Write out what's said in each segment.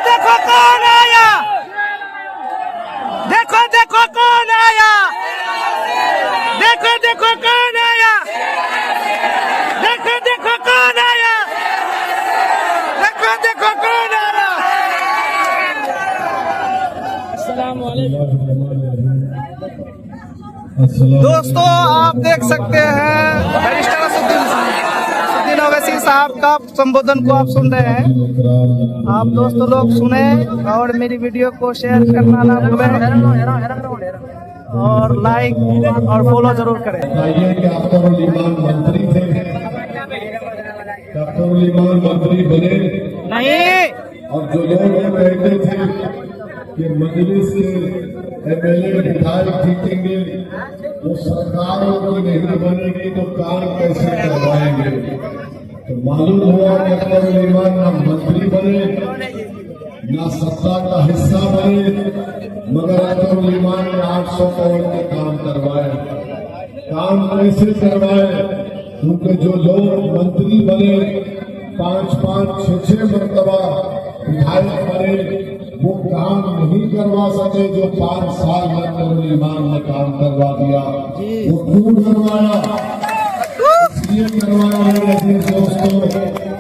देखो कौन आया, देखो देखो कौन आया, देखो देखो कौन आया, देखो देखो कौन आया, देखो देखो कौन आया। अस्सलाम वालेकुम। दोस्तों आप देख सकते हैं बैरिस्टर असदुद्दीन ओवैसी साहब का संबोधन को आप सुन रहे हैं। आप दोस्तों लोग सुने और मेरी वीडियो को शेयर करना ना भूलें और लाइक और फॉलो जरूर करें। मंत्री बने नहीं, और जो लोग ये कहते थे कि मजलिस के एमएलए विधायक जीतेंगे वो सरकारों की नहीं बनेगी तो काम कैसे करवाएंगे। तो मालूम हुआ कि अकबर उल ईमान ना मंत्री बने ना सत्ता का हिस्सा बने, मगर अकबर उल ईमान ने 800 करोड़ के काम करवाए। काम कैसे करवाए? क्योंकि जो लोग मंत्री बने 5-5, 6-6 मरतबा विधायक बने वो काम नहीं करवा सके जो 5 साल में अकबर उल ईमान ने काम करवा दिया। वो क्यों करवाया? इसलिए करवाया मेरे दोस्तों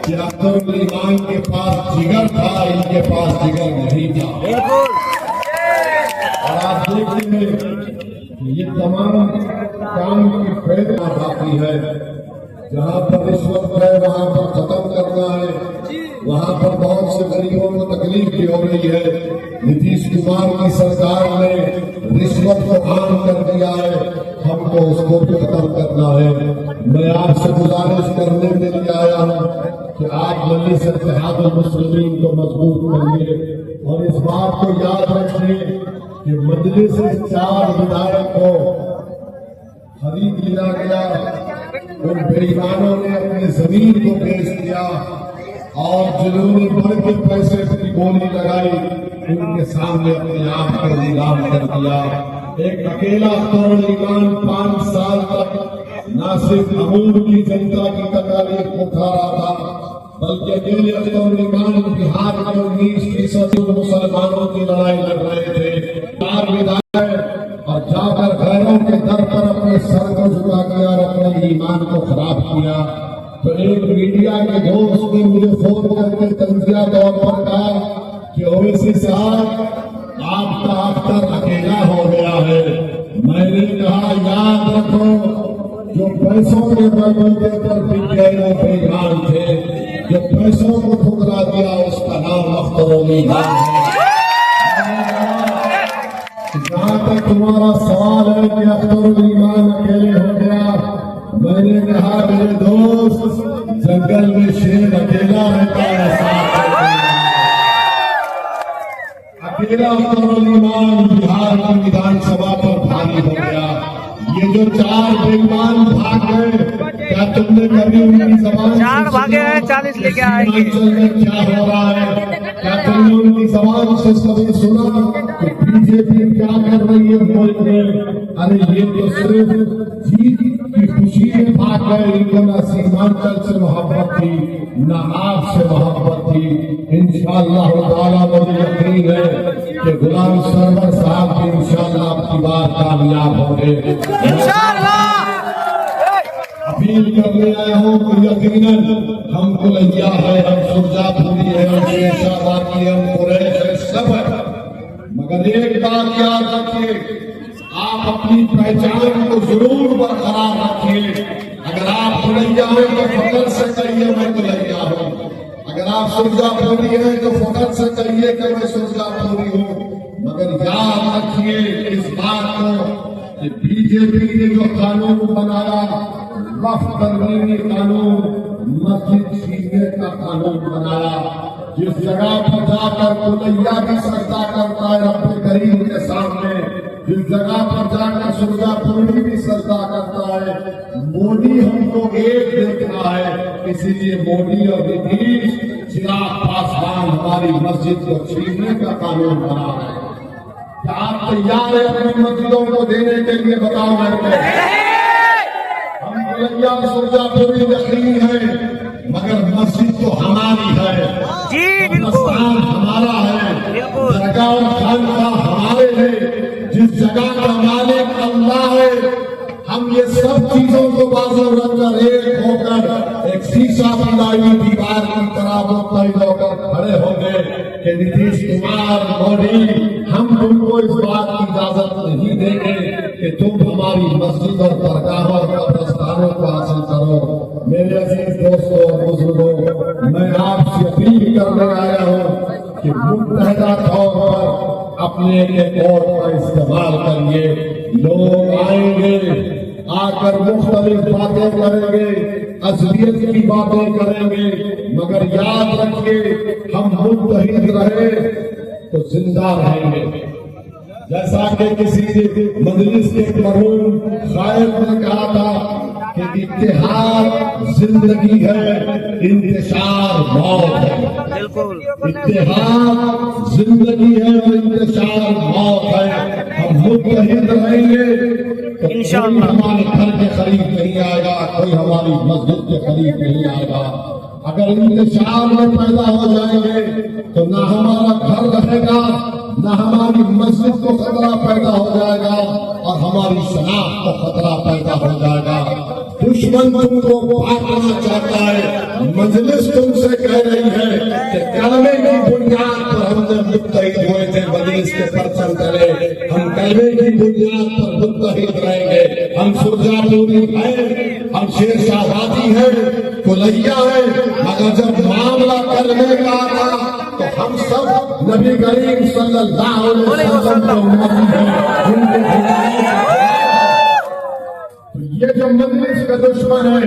कि अकबर उल ईमान के पास जिगर था, इनके पास जिगर नहीं था। और आप देखेंगे ये तमाम काम की प्रेरणा बाकी है। जहाँ पर रिश्वत है वहाँ पर खत्म करना है। वहाँ पर बहुत से गरीबों को तकलीफ भी हो रही है। नीतीश कुमार की सरकार ने रिश्वत को आम कर दिया है, हमको उसको भी खत्म करना है। मैं आपसे गुजारिश करने के लिए आया हूँ कि आप मजलिस इत्तेहादुल मुस्लिमीन को मजबूत करिए और इस बात को याद रखिए कि मजलिस से 4 विधायक को खरीद लिया गया। उन बेईमानों ने अपनी जमीन को बेच दिया और जिन्होंने बढ़ के पैसे की गोली लगाई उनके सामने अपने आप को नीलाम कर दिया। एक अकेला अकबर उल ईमान 5 साल तक न सिर्फ अमूर की जनता की तकलीफ को उठा रहा था, बल्कि अकेले अकबर उल ईमान बिहार में 19% मुसलमानों की लड़ाई लड़ रहे थे। 4 विधायक और जाकर गैरों के दर पर अपने सर को झुका किया और अपने ईमान को खराब किया। तो एक मीडिया के दोस्त ने मुझे फोन करके तंजिया तौर पर कहा कि ओवैसी साहब आपका अख्तर अकेला हो गया है। मैंने कहा याद रखो जो पैसों के बलबूते पर बिक गए वो बेईमान थे, जो पैसों को ठुकरा दिया उसका नाम अख्तर उल ईमान है। जहाँ तक तुम्हारा सवाल है कि अकबर उल ईमान अकेले हो गया, मैंने कहा मेरे दोस्त जंगल में शेर अकेला रहता है, अकेला अकबर उल ईमान बिहार की विधानसभा पर भारी हो गया। ये जो 4 बेईमान भाग गए, क्या तुमने कभी उनकी जबान 4 भागे हैं 40 लेके आएंगे। क्या हो रहा है? क्या तुमने उनकी जबान से कभी सुना कि बीजेपी क्या कर रही है मुल्क में? अरे ये तो सिर्फ जीत की खुशी में भाग गए। इनको न सीमांचल से मोहब्बत थी न आपसे मोहब्बत थी। इंशाअल्लाह ताला मुझे यकीन है कि गुलाम सरवर साहब भी इंशाअल्लाह आपकी बात कामयाब होंगे इंशाअल्लाह। अपील करने आया हूँ कि यकीनन हम कुलैया है, हम सुरजापुरी है, हम शेषाबादी है, हम कुरैश है, सब है। मगर एक बात याद रखिए, आप अपनी पहचान को जरूर बरकरार रखिए। अगर आप कुलैया हैं तो फख्र से कहिए मैं कुलैया हूँ। अगर आप सुरजापुरी हैं तो फख्र से कहिए कि मैं सुरजापुरी हूँ। मगर याद रखिए इस बात को कि बीजेपी ने जो कानून बनाया, वक्फ तरमीमी कानून, मस्जिद छीनने का कानून बनाया, जिस जगह पर जाकर कुलैया भी सजदा करता है रब्बे करीम के सामने, जिस जगह पर जाकर सुरजापुरी भी सजदा करता है, मोदी हमको एक देखना है। इसीलिए मोदी और नीतीश चिराग पासवान हमारी मस्जिद को छीनने का कानून बना है। क्या आप तैयार है अपनी मस्जिदों को देने के लिए? बताओ मेरे को। हम कुलैया सुरजापुरी यकीन है, मगर मस्जिद तो हमारी है, स्थान हमारा है। खड़े होंगे कि नीतीश कुमार मोदी हम तुमको इस बात की इजाजत नहीं देंगे कि तुम हमारी मस्जिद और दरगाहों और कब्रिस्तानों को हासिल करो। मेरे अजीज दोस्तों और बुजुर्गों, मैं आपसे अपील करने आया हूँ कि मुत्तहदा तौर पर अपने वोट का इस्तेमाल करिए। लोग आएंगे, आकर मुख्तलिफ बातें करेंगे, असलियत की बातें करेंगे, मगर याद रखिए हम मुत्तहिद रहे तो जिंदा रहेंगे। जैसा कि किसी मजलिस के मरहूम शायर ने कहा था कि इत्तेहाद जिंदगी है, इंतशार मौत है। बिल्कुल। इत्तेहाद जिंदगी है और इंतशार मौत है। हम मुत्तहिद रहेंगे तो कोई हमारे घर के करीब नहीं आएगा, कोई हमारी मस्जिद के करीब नहीं आएगा। अगर इंतशार में पैदा हो जाएंगे तो ना हमारा घर रहेगा, ना हमारी मस्जिद को खतरा पैदा हो जाएगा और हमारी शनाख्त को खतरा पैदा हो जाएगा। दुश्मन तुमको बांटना चाहता है। मजलिस तुमसे कह रही है कि कलमे की बुनियाद पर हमने मुत्तहिद हुए थे, मजलिस के परचम तले हम कलमे की बुनियाद पर मुत्तहिद रहेंगे। हम सुरजापुरी हैं, हम शेरशाहबादी हैं, कुलैया है, मगर जब मामला कलमे का था तो हम सब नबी करीम सल्लल्लाहु अलैहि वसल्लम के उम्मती हैं, उनके ये जो मजलिस का दुश्मन है,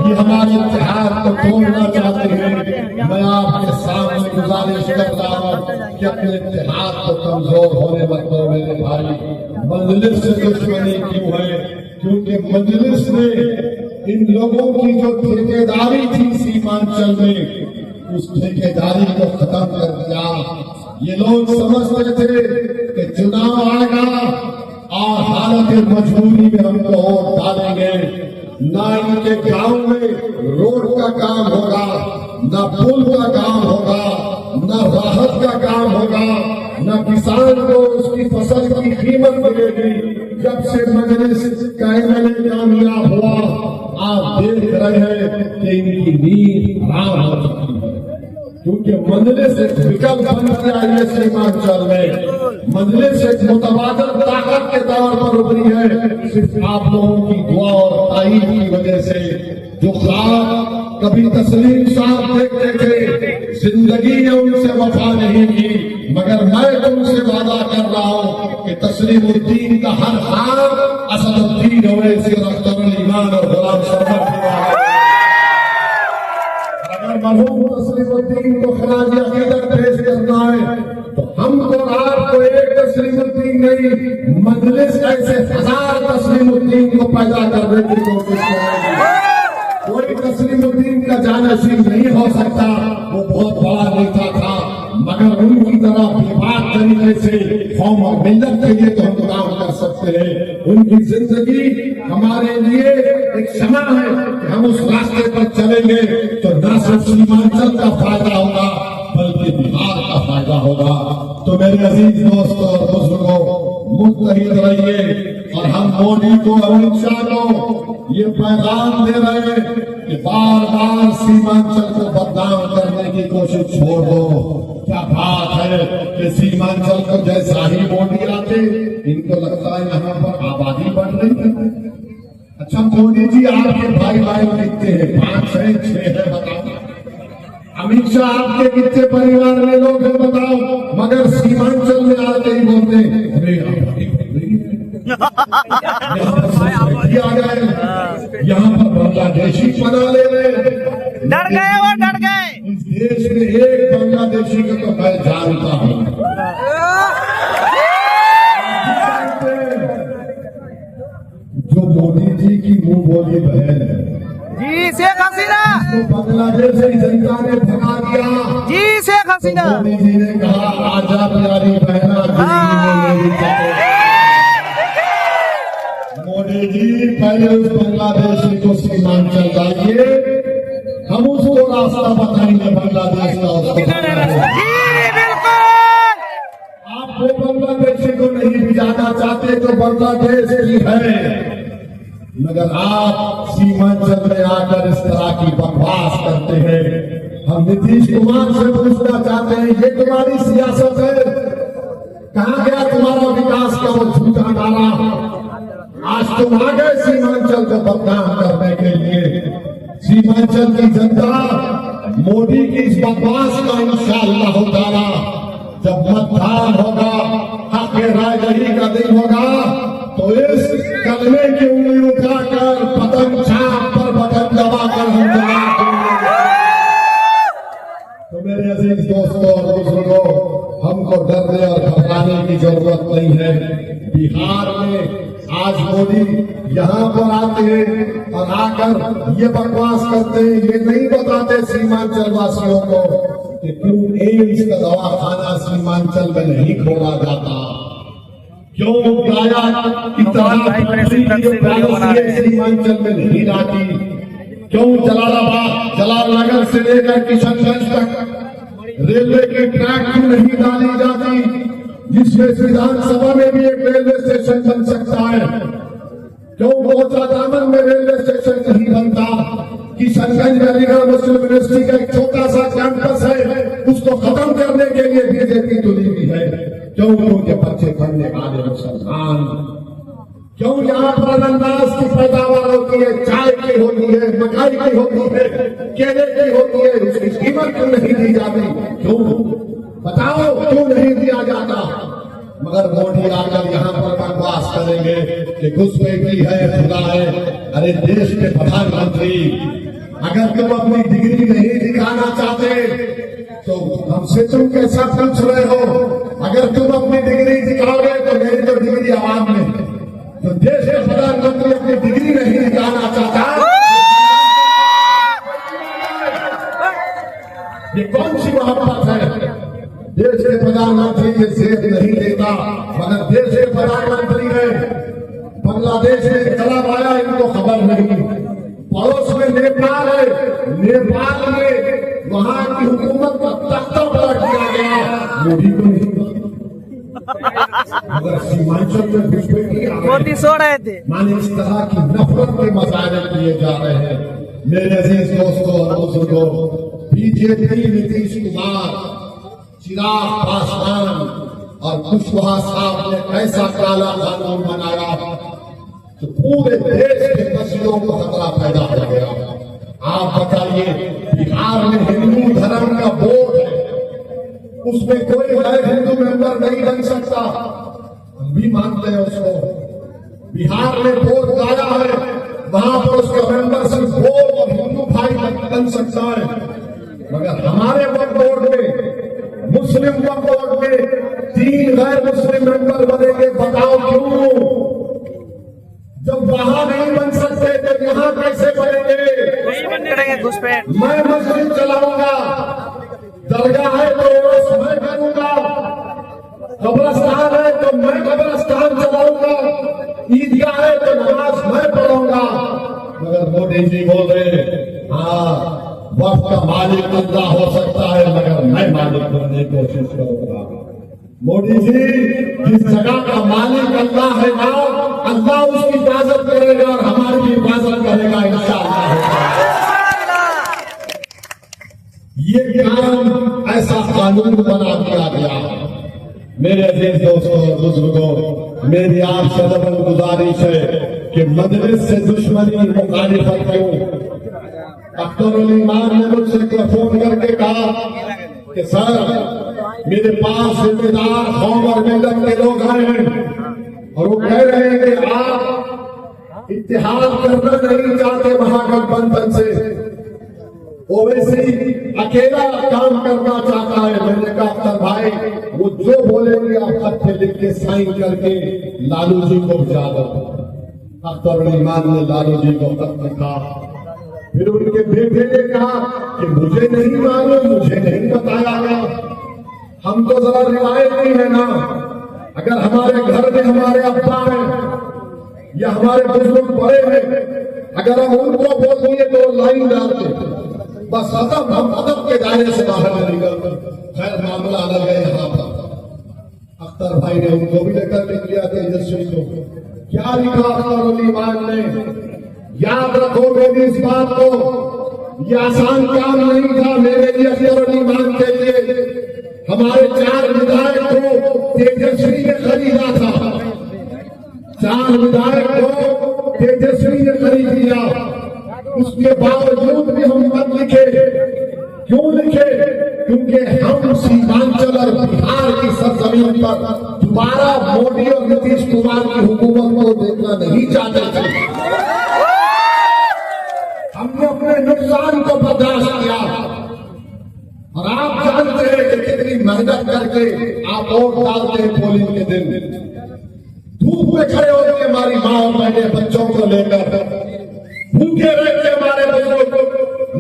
ये हमारे इत्तेहाद को तोड़ना चाहते हैं। मैं आपके सामने गुजारिश कर रहा हूँ कि अपने इत्तेहाद को कमजोर होने मत दो मेरे भाई। मजलिस से दुश्मनी क्यों है? क्योंकि मजलिस ने इन लोगों की जो ठेकेदारी थी सीमांचल में, उस ठेकेदारी को खत्म कर दिया। ये लोग समझते थे कि चुनाव आएगा और हालत मजबूरी में हमको वोट डालेंगे। ना इनके गांव में रोड का काम होगा, ना पुल का काम होगा, ना राहत का काम होगा, ना किसान को उसकी फसल की कीमत मिलेगी। जब से मजलिस का एमएलए कामयाब हुआ, आप देख रहे हैं कि इनकी नींद हराम हो चुकी है। क्योंकि मजलिस एक विकल्प बन गया है सीमांचल में। मजलिस एक मुतबादल ताकत के तौर पर उभरी है, सिर्फ आप लोगों की दुआ और ताईद की वजह से। जो ख्वाब कभी तस्लीम साहब देखते थे, जिंदगी ने उनसे वफा नहीं की, मगर मैं तुमसे वादा कर रहा हूँ कि तस्लीमुद्दीन का हर ख्वाब असदुद्दीन ओवैसी अख्तरुल ईमान और गुलाम शरफ मरहूम तस्लीमुद्दीन को खराज अकीदत पेश करना है तो हमको आपको एक तस्लीमुद्दीन नहीं, मजलिस ऐसे 1000 तस्लीमुद्दीन को पैदा करने की कोशिश करेगी। कोई तस्लीमुद्दीन का जानशीन नहीं हो सकता, वो बहुत बड़ा नेता था, मगर उनकी तरह बेबाक तरीके से कौम और मिल्लत के लिए तो हम काम कर सकते हैं। उनकी जिंदगी हमारे लिए एक क्षमा है कि हम उस रास्ते पर चलेंगे तो न सिर्फ सीमांचल का फायदा होगा बल्कि बिहार का फायदा होगा। तो मेरे अजीज दोस्तों और बुजुर्गों, मुत्तहिद रहिए। और हम मोदी को, अमित शाह को ये पैगाम दे रहे हैं कि बार बार सीमांचल को बदनाम करने की कोशिश छोड़ दो। क्या बात है कि सीमांचल को जैसा ही मोदी आते, इनको लगता है यहाँ पर आबादी बढ़ रही है। अच्छा मोदी जी, आपके भाई भाई कितने हैं? 5 है, 6 है, बताओ। अमित शाह आपके कितने परिवार में लोग हैं बताओ? मगर सीमांचल में आते ही बोलते अरे आ गए, यहाँ पर बांग्लादेशी बना ले रहे। डर गए, वो डर गए। इस देश में एक बांग्लादेशी को तो मैं जानता हूँ। जो मोदी जी की मुंह बोली बहन है जी, शेख हसीना, तो बांग्लादेश से जनता ने भगा दिया जी, शेख हसीना। मोदी जी ने कहा आजा प्यारी बहना, मोदी जी पहले उस बांग्लादेशी को सीमांचल लाइए, हम उसको रास्ता बताएंगे बांग्लादेश का। उसको आप वो बांग्लादेशी को नहीं भिजाना चाहते तो बांग्लादेश की है, मगर आप सीमांचल में आकर इस तरह की बकवास करते हैं। अब नीतीश कुमार से पूछना चाहते हैं, ये तुम्हारी सियासत है? कहाँ गया तुम्हारा विकास का वो झूठा नारा? आज तुम आ गए सीमांचल को बदनाम करने के लिए। सीमांचल की जनता मोदी की इस बकवास का इंशाअल्लाह ताला जब मतदान होगा, हक रायदही का दिन होगा, तो इस कलमे की उंगली उठाकर बटन छाप पर बटन दबाकर हम जवाब देंगे। तो मेरे अजीज दोस्तों और बुजुर्गों, हमको डरने और घबराने की जरूरत नहीं है। बिहार में आज मोदी यहाँ पर आते हैं और आकर ये बकवास करते हैं, ये नहीं बताते सीमांचल वासियों को कि क्यों एम्स का दवाखाना सीमांचल में नहीं खोला जाता, क्यों गाया सीमांचल में नहीं लाती, क्यों जलालनगर से लेकर किशनगंज तक रेलवे के ट्रैक क्यों नहीं डाली जाती, जिसमें विधानसभा में भी एक रेलवे स्टेशन बन सकता है। क्यों कोचा दामन में रेलवे स्टेशन नहीं बनता? किशनगंज में अलीगढ़ मुस्लिम यूनिवर्सिटी का एक छोटा सा कैंपस है, उसको खत्म करने के लिए बीजेपी तुली हुई है। क्यों उनके बच्चे पढ़ने वाले मुसलमान? क्यों यहाँ पर अनाज की पैदावार होती है, चाय की होती है, मकाई की होती है, केले की होती है, उसकी कीमत क्यों नहीं दी जाती? क्यों बताओ, क्यों नहीं दिया जाता? मगर मोदी आकर यहाँ पर बकवास करेंगे कि घुसपैठी है, खुदा है। अरे देश के प्रधानमंत्री, अगर तुम अपनी डिग्री नहीं दिखाना चाहते तो हमसे तुम कैसा पूछ रहे हो? अगर तुम अपनी डिग्री दिखाओगे तो मेरी तो डिग्री आवाम में, तो देश के प्रधानमंत्री अपनी डिग्री नहीं दिखाना चाहता, ये कौन सी मोहब्बत है? देश के प्रधानमंत्री ये सेब नहीं देता, मगर देश के प्रधानमंत्री है बांग्लादेश में इनकलाब आया, इनको खबर नहीं। पड़ोस में नेपाल है, नेपाल में वहां की हुकूमत का तख्ता पलट दिया गया, मोदी को नहीं। मगर सीमांचल में घुसपैठी सो रहे थे, माने इस तरह की नफरत के मसाइल किए जा रहे हैं। मेरे अजीज दोस्तों और बुजुर्गों, बीजेपी, नीतीश कुमार, चिराग पासवान और कुशवाहा साहब ने ऐसा काला कानून बनाया तो पूरे देश के बच्चियों को खतरा पैदा हो गया। आप बताइए, बिहार में हिंदू धर्म का बोर्ड है, उसमें कोई गैर हिंदू मेंबर नहीं बन सकता, हम भी मानते हैं उसको। बिहार में बोर्ड लाया है, वहां पर उसका मेंबर सिर्फ बोर्ड और हिंदू भाई बन सकता है, मगर हमारे वक्फ बोर्ड में, मुस्लिम वक्फ बोर्ड में 3 गैर मुस्लिम मेंबर बनेंगे। बताओ क्यों? जब वहां नहीं बन सकते तो यहाँ कैसे बनेंगे? नहीं बनने घुसपैठ। मैं मस्जिद चलाऊंगा, दरगाह है तो उर्स मैं करूंगा, कब्रिस्तान है तो मैं कब्रिस्तान चलाऊंगा, ईदगाह है तो नमाज मैं पढ़ूंगा। मगर मोदी जी बोल रहे, हाँ वक्त का मालिक अल्लाह हो सकता है, मगर मैं मालिक बनने की कोशिश करूंगा। मोदी जी, जिस जगह का मालिक अल्लाह है ना, अल्लाह उसकी हिफाजत करेगा और हमारी भी हिफाजत करेगा इंशाअल्लाह। ये काम ऐसा कानून बना दिया गया। मेरे अजीज दोस्तों और बुजुर्गों, मेरी आपसे नम्र गुजारिश है कि मजलिस से दुश्मनी मुखालिफत क्यों? अख्तर ईमान ने मुझसे फोन करके कहा कि सर, मेरे पास जिम्मेदार कौम और मिल्लत के लोग आए हैं और वो कह रहे हैं कि आप इत्तेहाद करना नहीं चाहते महागठबंधन से, ओवैसी अकेला काम करना चाहता है। मैंने कहा अख्तर भाई, वो जो बोलेंगे आप खत पे लिख के साइन करके लालू जी को भेजा दो। अख्तर ईमान ने लालू जी को खत लिखा, फिर उनके बेटे ने कहा कि मुझे नहीं मालूम, मुझे नहीं बताया गया। हम तो जरा रिवायती है ना, अगर हमारे घर में हमारे अब्बा हैं या हमारे बुजुर्ग बड़े हैं, अगर हम उनको बोल दिए तो लाइन डालते, बस खत्म, हम अदब के दायरे से बाहर नहीं निकलते। खैर मामला अलग है। यहाँ पर अख्तर भाई ने उनको भी लेकर लिख लिया तेजस्वी को। क्या लिखा अख्तर ईमान ने? याद रखो मेरी इस बात को, ये आसान काम नहीं था मेरे लिए, अख्तर अली मान के लिए। हमारे 4 विधायक को तेजस्वी ने खरीदा था, 4 विधायक को तेजस्वी ने खरीद लिया। उसके बावजूद भी हम मत लिखे। क्यों लिखे? क्योंकि हम सीमांचल और बिहार की सरजमीन पर दोबारा मोदी और नीतीश कुमार की हुकूमत को देखना नहीं चाहते थे। हमने अपने नुकसान को बर्दाश्त किया। और आप जानते हैं कि कितनी मेहनत करके आप वोट डालते हैं पोलिंग के दिन। धूप में खड़े होते हमारी माँ और बहने बच्चों को लेकर, भूखे रहते हमारे बुजुर्ग,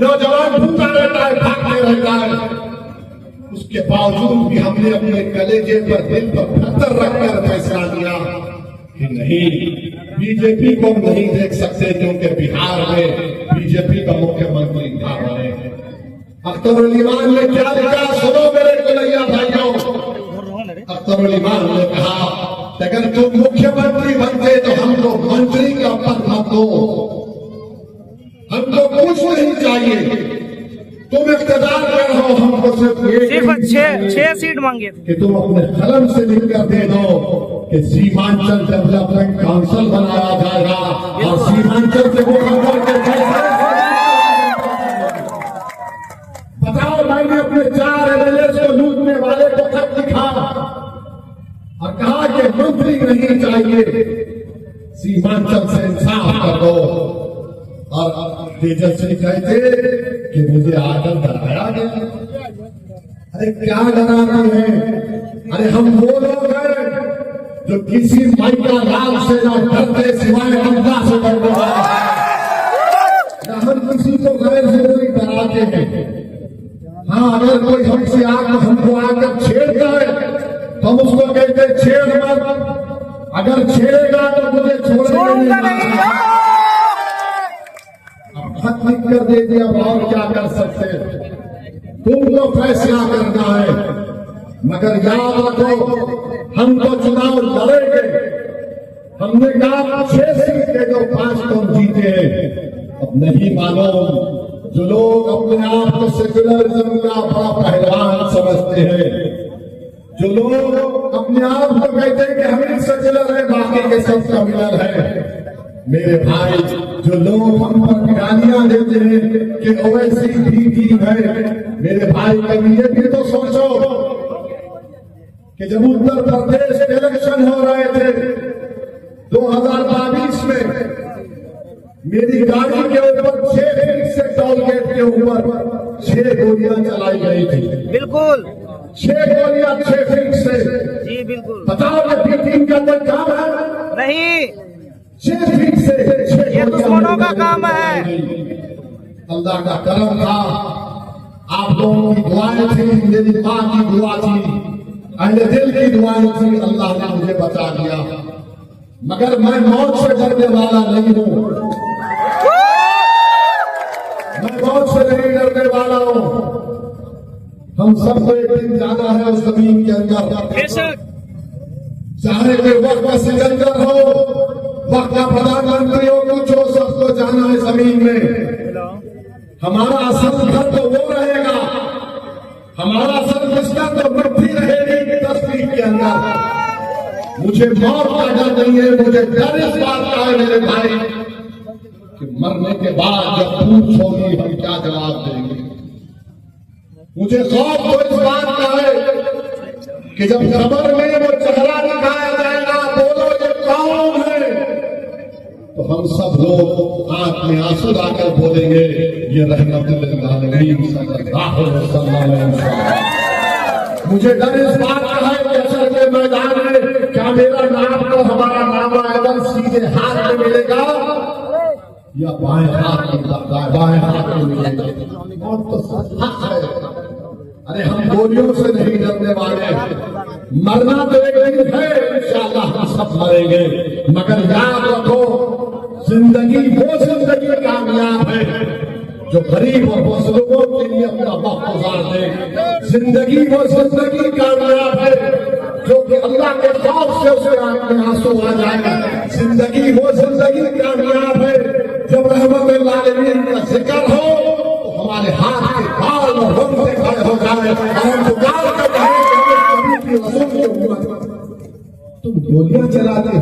नौजवान भूखा रहता है, भागते रहता है। उसके बावजूद भी हमने अपने कलेजे पर, दिल पर पत्थर रखकर फैसला लिया कि नहीं, बीजेपी को हम नहीं देख सकते, क्योंकि बिहार में बीजेपी का मुख्यमंत्री था बने। अख्तर अली मान ने क्या लिखा? सुनो मेरे कन्हैया भाइयों। अख्तर अली मान ने कहा, अगर तुम मुख्यमंत्री बनते तो हमको मंत्री का पद मत दो, हमको कुछ नहीं चाहिए, तुम इख्तियार में रहो, हमको सिर्फ 6 सीट मांगे थे कि तुम अपने कलम से लिखकर दे दो कि सीमांचल डेवलपमेंट काउंसिल बनाया जाएगा और सीमांचल से वो खबर के बताओ। मैंने अपने 4 एमएलए को लूटने वाले को खत लिखा और कहा कि मंत्री नहीं चाहिए, सीमांचल से इंसाफ कर दो। और तेजस्वी कहते कि मुझे आकर डराया गया। अरे क्या डराते हैं? अरे हम वो लोग हैं जो किसी माइका लाल से ना डरते सिवाय अल्लाह से डरते हैं। न हम किसी को गैर से कोई डराते हैं। हाँ, अगर कोई हमसे आकर हमको आकर छेड़ता है तो हम उसको कहते छेड़ मत, अगर छेड़ेगा तो मुझे छोड़ेगा नहीं। खत लिख कर दे दिया, और क्या कर सकते हैं? तुमको फैसला करना है, मगर याद रखो हम तो चुनाव लड़ेंगे। हमने कहा 6 सीट के जो 5 तो जीते हैं। अब नहीं मानो, जो लोग अपने आप को सेक्युलरिज्म का बड़ा पहलवान समझते हैं, जो लोग अपने आप को कहते हैं कि हम ही सेक्युलर है, बाकी के सब कम्युनल है। मेरे भाई, जो लोग हम पर गालियां देते हैं कि ओवैसी भी ठीक है, मेरे भाई कभी ये भी तो सोचो कि जब उत्तर प्रदेश इलेक्शन हो रहे थे 2022 में, मेरी गाड़ी के ऊपर 6 फीट से टोल गेट के ऊपर 6 गोलियां चलाई गई थी। बिल्कुल 6 गोलियां 6 फीट से। जी बिल्कुल। बताओ ये बीटिंग का कोई काम है? नहीं, 6 फीट से 6 ये दुश्मनों का काम है। अल्लाह का करम था, आप लोगों की दुआएं थी, मेरी माँ की दुआ थी, अहले दिल की दुआएं थी, अल्लाह ने मुझे बचा दिया। मगर मैं मौत से डरने वाला नहीं हूँ, मैं मौत से नहीं डरने वाला हूँ। हम सबको एक दिन जाना है उस जमीन के अंदर, चाहे कोई वक्त का सिकंदर हो, वक्त का प्रधानमंत्री हो, कुछ हो, सबको जाना है जमीन में। हमारा असल घर तो वो रहेगा, हमारा असल रिश्ता तो मट्टी रहेगी 10 फीट के अंदर। मुझे मौत का डर नहीं है, मुझे डर इस बात का है मेरे भाई कि मरने के बाद जब पूछ होगी हम क्या जवाब देंगे। मुझे खौफ तो इस बात का है कि जब कब्र में वो चेहरा दिखाया जाएगा, बोलो ये कौन है, तो हम सब लोग आंख में आंसू लाकर बोलेंगे ये रहमतुल आलमीन सल्लल्लाहु अलैहि वसल्लम। मुझे डर इस बात का है कि असल के मैदान में क्या मेरा नाम तो हमारा नाम आएगा सीधे हाथ में मिलेगा या बाएं हाथ में, बाएं हाथ में मिलेगा। और तो हक है। अरे हम गोलियों से नहीं डरने वाले, मरना तो एक दिन है, इंशाअल्लाह हम सब मरेंगे। मगर याद रखो, जिंदगी वो जिंदगी कामयाब है जो गरीब और मजलूमों के लिए अपना वक्त गुजार दे। जिंदगी वो जिंदगी कामयाब है जो कि अल्लाह के खौफ से उसके आंख में आंसू आ जाए। जिंदगी वो जिंदगी कामयाब है जब रहमतुल आलमीन का जिक्र हो, हमारे हाथ के बाल और रोंगटे खड़े हो जाए और हम पुकार कर कहें कि हमें कभी की रसूल की उम्मत। तुम गोलियां चलाते हो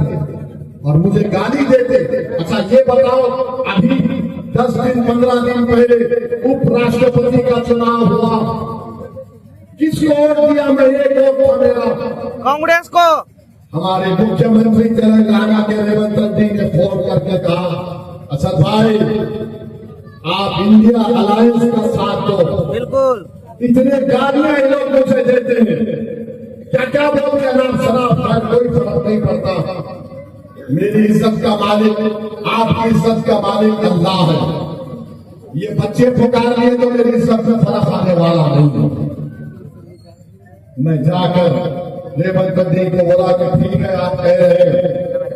और मुझे गाली देते। अच्छा ये बताओ, अभी 10 दिन 15 दिन पहले उपराष्ट्रपति का चुनाव हुआ, किसको वोट दिया? मैं एक वोट था मेरा, कांग्रेस को। हमारे मुख्यमंत्री तेलंगाना के रेवंत रेड्डी ने फोन करके कहा, अच्छा भाई आप इंडिया अलायंस का साथ दो। बिल्कुल। इतने गालियां ये लोग मुझे देते हैं, क्या क्या बोलते हैं नाम शराब खाए, कोई फर्क नहीं पड़ता। मेरी इज्जत का मालिक, आपकी इज्जत का मालिक अल्लाह है। ये बच्चे पुकार लिए तो मेरी इज्जत में फर्क आने वाला नहीं है। मैं जाकर रेवंत रेड्डी को बोला कि ठीक है आप कह रहे हैं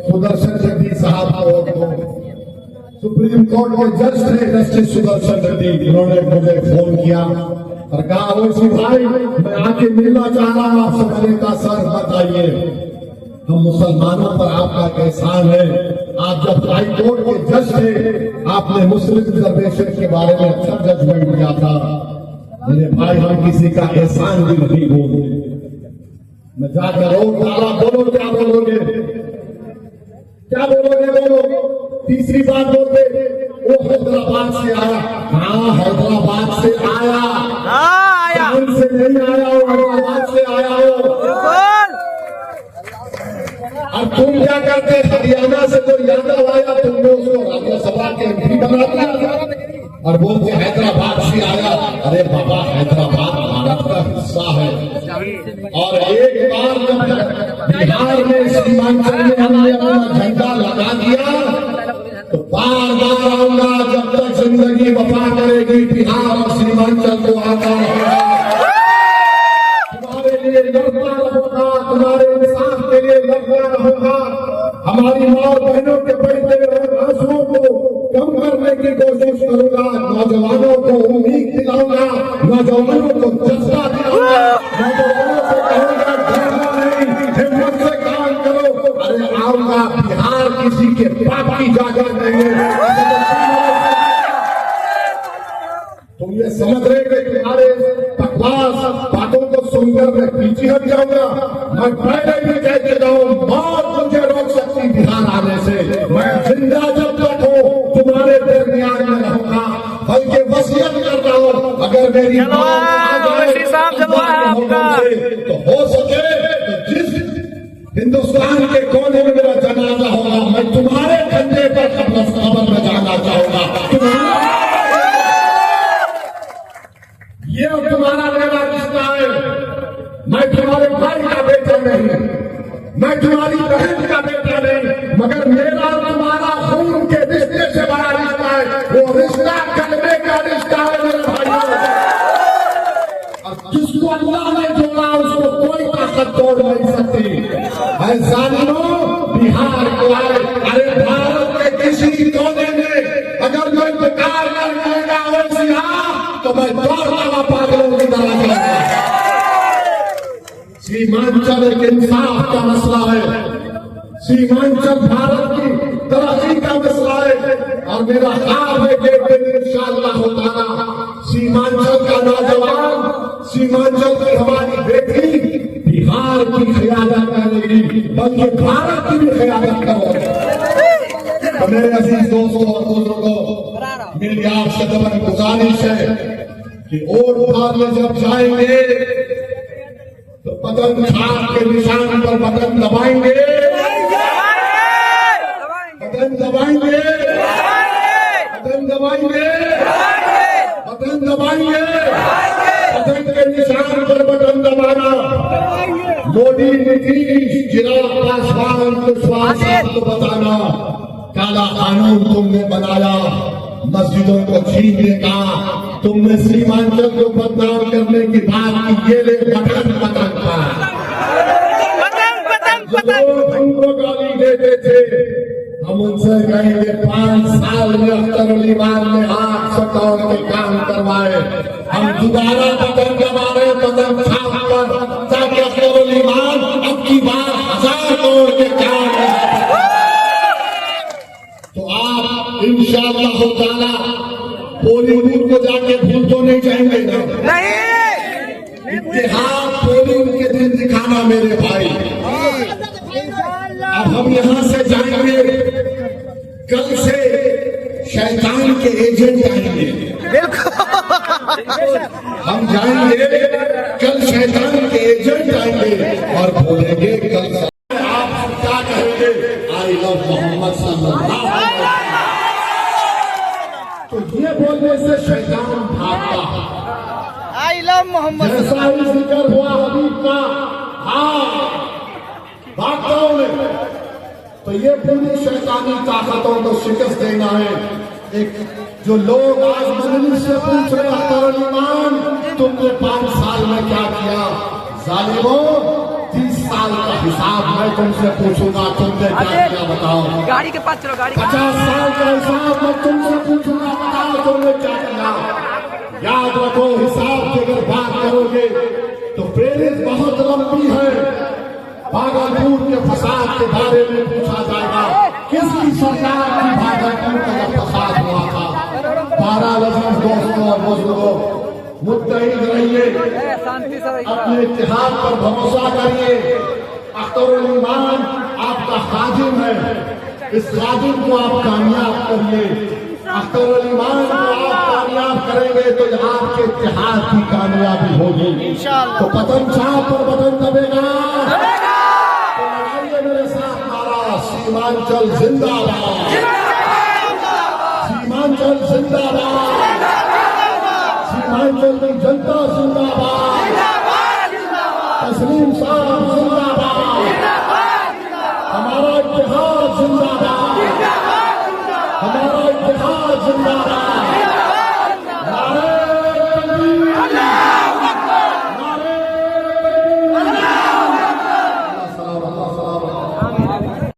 सुदर्शन रेड्डी साहब को वोट दो। सुप्रीम कोर्ट के जज थे जस्टिस सुदर्शन रेड्डी, उन्होंने मुझे फोन किया और कहा ओवैसी भाई मैं आके मिलना चाह रहा हूं आपसे। मैंने कहा सर बताइए, हम मुसलमानों पर आपका एहसान है, आप जब हाई कोर्ट के जज थे आपने मुस्लिम रिजर्वेशन के बारे में अच्छा जजमेंट दिया था। मेरे भाई हम किसी का एहसान भी नहीं बोलते। मैं जाकर रोक डाला, बोलो क्या बोलोगे, क्या बोलोगे, बोलो। तीसरी बात बोलते वो हैदराबाद से आया। हाँ हैदराबाद से आया, चांद से नहीं आया हो, हैदराबाद से आया हो। अब तुम क्या करते, हरियाणा से तो यादव आया, तुमने उसको राज्यसभा के एमपी बना दिया और बोलते हैदराबाद से आया। अरे बाबा हैदराबाद भारत का हिस्सा है। और एक बार जब बिहार में सीमांचल में हमने अपना झंडा लगा दिया तो बार बार आऊंगा जब तक जिंदगी वफा करेगी। बिहार और सीमांचल को आता रहेगा, तुम्हारे लिए लड़ता रहूंगा, तुम्हारे इंसाफ के लिए लड़ता रहूंगा। हमारी माँ और बहनों के बढ़ते हुए आंसुओं को कम करने की कोशिश करूंगा। नौजवानों को उम्मीद दिलाऊंगा, नौजवानों को जज्बा दिलाऊंगा, नौजवानों से कहूंगा डरना नहीं, हिम्मत से काम करो। अरे आऊंगा, बिहार किसी के पाप की जगह नहीं है। तुम ये समझ रहे कि तुम्हारे बकवास बातों को सुनकर मैं पीछे हट जाऊंगा। मैं पहले भी कह के जाऊं, मौत मुझे रोक सकती बिहार आने से। मैं जिंदा जब तक हूं तुम्हारे दरमियान में रहूंगा, बल्कि वसीयत करता हूं अगर मेरी मौत आ जाए तो हो सके तो जिस हिंदुस्तान के कोने में मेरा जनाजा होगा मैं तुम्हारे कंधे पर कब्र में जाना चाहूंगा। ये तुम्हारा मेरा रिश्ता है। मैं तुम्हारे भाई का बेटा नहीं, मैं तुम्हारी बहन का बेटा नहीं, मगर मेरा तुम्हारा खून के रिश्ते से बड़ा रिश्ता है। वो रिश्ता कलमे का रिश्ता है मेरे भाइयों। और जिसको अल्लाह ने जोड़ा उसको कोई ताकत तोड़ नहीं सकती। जालिमों बिहार को आए, अरे भारत के किसी कोने में अगर कोई बेकार कर जाएगा वैसे तो मैं दौड़ता पागलों की तरह जाऊंगा। सीमांचल एक इंसाफ का मसला है, सीमांचल भारत की तरक्की का मसला है। और मेरा ख्याल है कि एक दिन इंशाअल्लाह ताला सीमांचल का नौजवान, सीमांचल की हमारी बेटी बिहार की क़यादत करेगी, बल्कि भारत की भी क़यादत करेगी। तो मेरे अजीज दोस्तों और बुजुर्गों, मेरी आपसे दबन गुजारिश है कि वोट डालने जब जाएंगे तो बटन छाप के निशान पर बटन दबाएंगे, बटन दबाएंगे, बटन दबाएंगे, बटन दबाएंगे, बटन के निशान पर बटन दबाना। मोदी, नीतीश, चिराग पासवान, कुशवाहा को बताना काला कानून तुमने बनाया, मस्जिदों को छीनने का, तुमने सीमांचल को बदनाम करने की बात की। ये ले बटन बटन लोग तुमको गाली देते थे, हम उनसे कहेंगे 5 साल में अख्तर अली खान ने 800 करोड़ के काम करवाए। हम दोबारा बटन दबा रहे बटन छाप पर ताकि अख्तर अली खान अब की बार 1000 करोड़ के काम तो आप इंशाअल्लाह ताला पोलिंग बूथ को जाके तो नहीं जाएंगे ना। नहीं, इतिहास पोलिंग के दिन दिखाना मेरे भाई। अब हम यहाँ से जाएंगे, कल से शैतान के एजेंट आएंगे। बिल्कुल। हम जाएंगे, कल शैतान के एजेंट आएंगे और बोलेंगे कल आप क्या कहेंगे, आई लव मोहम्मद सल्लल्लाहु अलैहि वसल्लम। तो ये बोलने से शैतान भागता है। I love Muhammad. जैसा ही जिक्र हुआ हबीब का, हाँ भागता हूं मैं। तो ये पूरी शैतानी ताकतों को शिकस्त देना है। एक जो लोग आज मजलिस से पूछ रहे अख्तर ईमान तुमने 5 साल में क्या किया, जालिमों 30 साल का हिसाब मैं तुमसे पूछूंगा, तुमने क्या किया बताओ। गाड़ी के पास चलो, गाड़ी 50 साल का हिसाब मैं तुमसे पूछूंगा, बताओ तुमने क्या किया। याद रखो, हिसाब की अगर बात करोगे तो फेहरिस्त बहुत लंबी है। भागलपुर के फसाद के बारे में पूछा जाएगा, किसकी सरकार की भागलपुर का जब फसाद हुआ था। 12 लफ्ज दोस्तों और बुजुर्गों, मुत्तहिद रहिए, अपने इत्तेहाद पर भरोसा करिए। अख्तर ईमान आपका खादिम है, इस खादिम को आप कामयाब करिए। अख्तर ईमान को आप कामयाब करेंगे तो आपके इत्तेहाद की कामयाबी होगी। तो पतन छाप पर बटन दबेगा। तो लगाइए मेरे साथ नारा, सीमांचल जिंदाबाद, सीमांचल जिंदाबाद, सीमांचल की जनता जिंदाबाद, तस्लीम साहब जिंदाबाद, हमारा इत्तेहाद जिंदाबाद, हमारा इत्तेहाद जिंदाबाद।